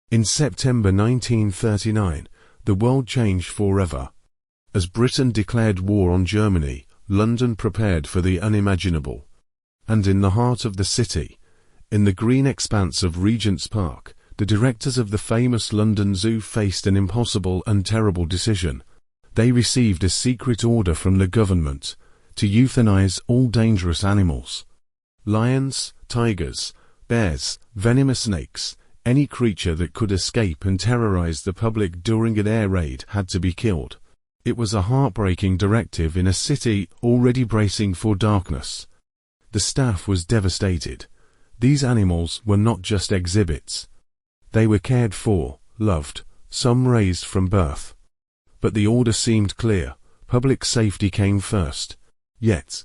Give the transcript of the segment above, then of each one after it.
In September 1939, the world changed forever. As Britain declared war on Germany, London prepared for the unimaginable. And in the heart of the city, in the green expanse of Regent's Park, the directors of the famous London Zoo faced an impossible and terrible decision. They received a secret order from the government to euthanize all dangerous animals. Lions, tigers, bears, venomous snakes, any creature that could escape and terrorize the public during an air raid had to be killed. It was a heartbreaking directive in a city already bracing for darkness. The staff was devastated. These animals were not just exhibits. They were cared for, loved, some raised from birth. But the order seemed clear. Public safety came first. Yet,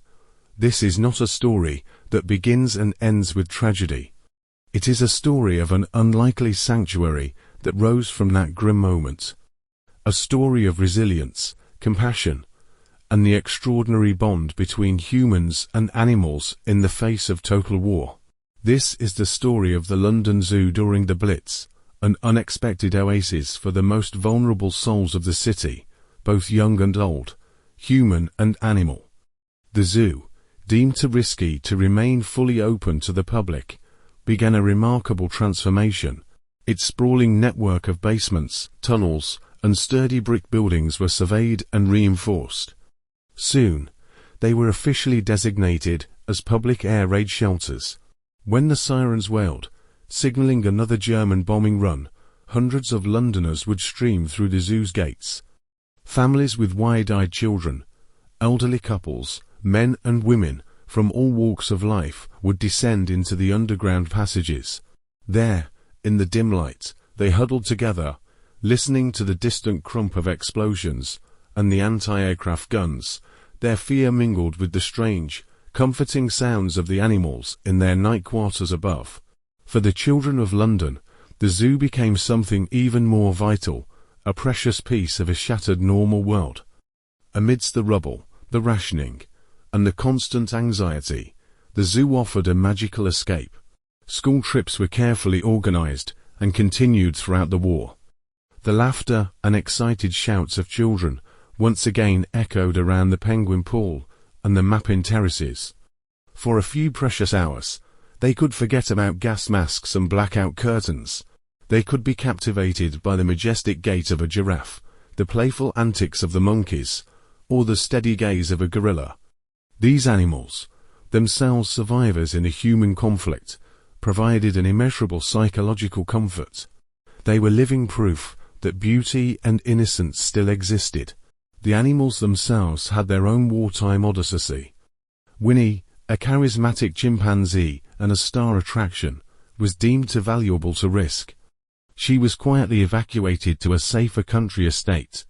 this is not a story that begins and ends with tragedy. It is a story of an unlikely sanctuary that rose from that grim moment. A story of resilience, compassion, and the extraordinary bond between humans and animals in the face of total war. This is the story of the London Zoo during the Blitz, an unexpected oasis for the most vulnerable souls of the city, both young and old, human and animal. The zoo, deemed too risky to remain fully open to the public, began a remarkable transformation. Its sprawling network of basements, tunnels, and sturdy brick buildings were surveyed and reinforced. Soon, they were officially designated as public air raid shelters. When the sirens wailed, signaling another German bombing run, hundreds of Londoners would stream through the zoo's gates. Families with wide-eyed children, elderly couples, men and women from all walks of life would descend into the underground passages. There, in the dim light, they huddled together, listening to the distant crump of explosions and the anti-aircraft guns. Their fear mingled with the strange, comforting sounds of the animals in their night quarters above. For the children of London, the zoo became something even more vital, a precious piece of a shattered normal world. Amidst the rubble, the rationing, and the constant anxiety, the zoo offered a magical escape. School trips were carefully organized and continued throughout the war. The laughter and excited shouts of children once again echoed around the penguin pool and the Mappin terraces. For a few precious hours, they could forget about gas masks and blackout curtains. They could be captivated by the majestic gait of a giraffe, the playful antics of the monkeys, or the steady gaze of a gorilla. These animals, themselves survivors in a human conflict, provided an immeasurable psychological comfort. They were living proof that beauty and innocence still existed. The animals themselves had their own wartime odyssey. Winnie, a charismatic chimpanzee and a star attraction, was deemed too valuable to risk. She was quietly evacuated to a safer country estate,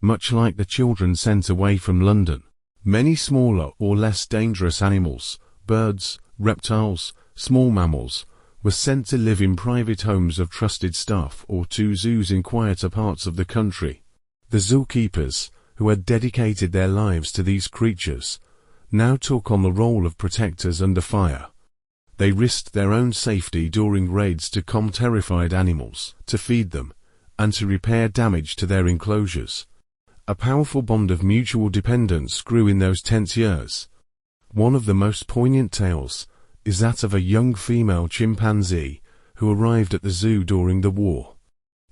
much like the children sent away from London. Many smaller or less dangerous animals, birds, reptiles, small mammals, were sent to live in private homes of trusted staff or to zoos in quieter parts of the country. The zookeepers, who had dedicated their lives to these creatures, now took on the role of protectors under fire. They risked their own safety during raids to calm terrified animals, to feed them, and to repair damage to their enclosures. A powerful bond of mutual dependence grew in those tense years. One of the most poignant tales is that of a young female chimpanzee who arrived at the zoo during the war.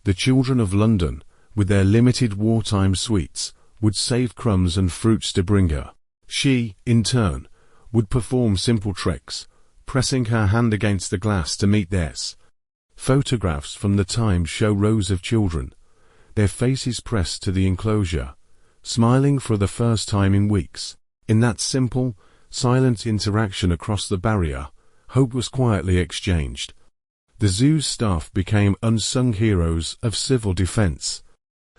The children of London, with their limited wartime sweets, would save crumbs and fruits to bring her. She, in turn, would perform simple tricks, pressing her hand against the glass to meet theirs. Photographs from the time show rows of children, their faces pressed to the enclosure, smiling for the first time in weeks. In that simple, silent interaction across the barrier, hope was quietly exchanged. The zoo's staff became unsung heroes of civil defense.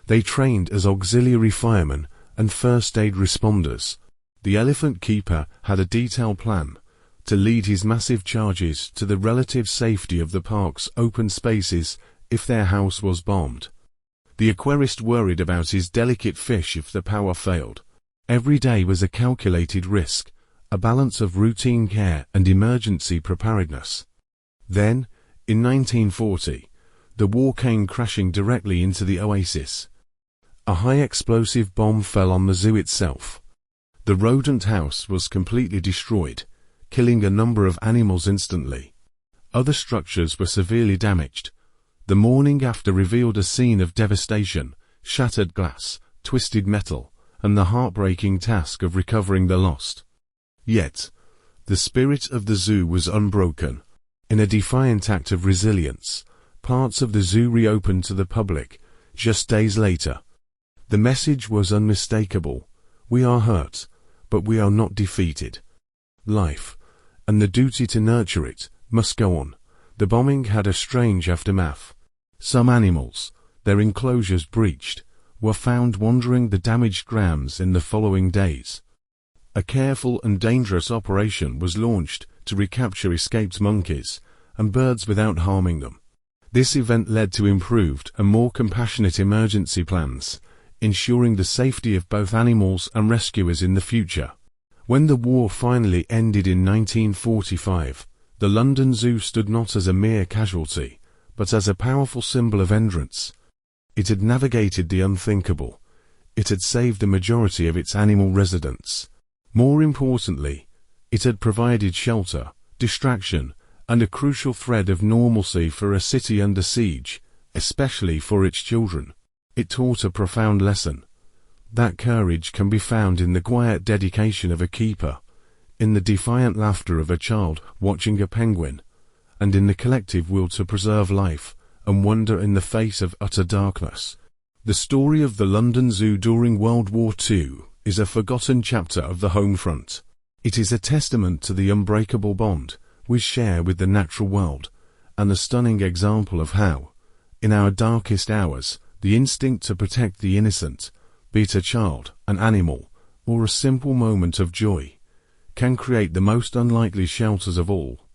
They trained as auxiliary firemen and first aid responders. The elephant keeper had a detailed plan to lead his massive charges to the relative safety of the park's open spaces if their house was bombed. The aquarist worried about his delicate fish if the power failed. Every day was a calculated risk, a balance of routine care and emergency preparedness. Then, in 1940, the war came crashing directly into the Oasis. A high-explosive bomb fell on the zoo itself. The rodent house was completely destroyed, killing a number of animals instantly. Other structures were severely damaged. The morning after revealed a scene of devastation, shattered glass, twisted metal, and the heartbreaking task of recovering the lost. Yet, the spirit of the zoo was unbroken. In a defiant act of resilience, parts of the zoo reopened to the public, just days later. The message was unmistakable: we are hurt, but we are not defeated. Life, and the duty to nurture it, must go on. The bombing had a strange aftermath. Some animals, their enclosures breached, were found wandering the damaged grounds in the following days. A careful and dangerous operation was launched to recapture escaped monkeys and birds without harming them. This event led to improved and more compassionate emergency plans, ensuring the safety of both animals and rescuers in the future. When the war finally ended in 1945, the London Zoo stood not as a mere casualty, but as a powerful symbol of endurance. It had navigated the unthinkable. It had saved the majority of its animal residents. More importantly, it had provided shelter, distraction, and a crucial thread of normalcy for a city under siege, especially for its children. It taught a profound lesson. That courage can be found in the quiet dedication of a keeper, in the defiant laughter of a child watching a penguin, and in the collective will to preserve life and wonder in the face of utter darkness. The story of the London Zoo during World War II is a forgotten chapter of the home front. It is a testament to the unbreakable bond we share with the natural world, and a stunning example of how, in our darkest hours, the instinct to protect the innocent, be it a child, an animal, or a simple moment of joy, can create the most unlikely shelters of all.